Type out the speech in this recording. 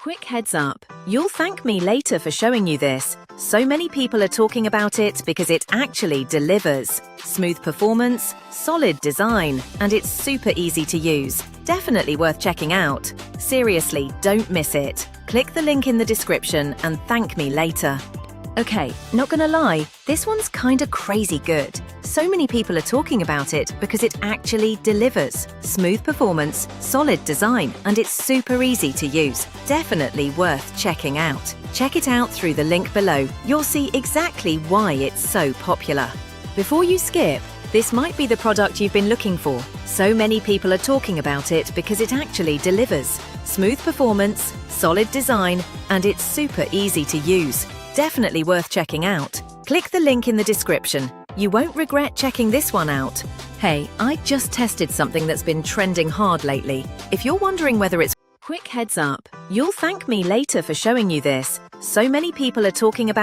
Quick heads up, you'll thank me later for showing you this. So many people are talking about it because it actually delivers. Smooth performance, solid design, and it's super easy to use. Definitely worth checking out. Seriously, don't miss it. Click the link in the description and thank me later. Okay, not gonna lie, this one's kinda crazy good. So many people are talking about it because it actually delivers. Smooth performance, solid design, and it's super easy to use. Definitely worth checking out. Check it out through the link below. You'll see exactly why it's so popular. Before you skip, this might be the product you've been looking for. So many people are talking about it because it actually delivers. Smooth performance, solid design, and it's super easy to use. Definitely worth checking out. Click the link in the description. You won't regret checking this one out. Hey, I just tested something that's been trending hard lately. If you're wondering whether it's quick heads up, you'll thank me later for showing you this. So many people are talking about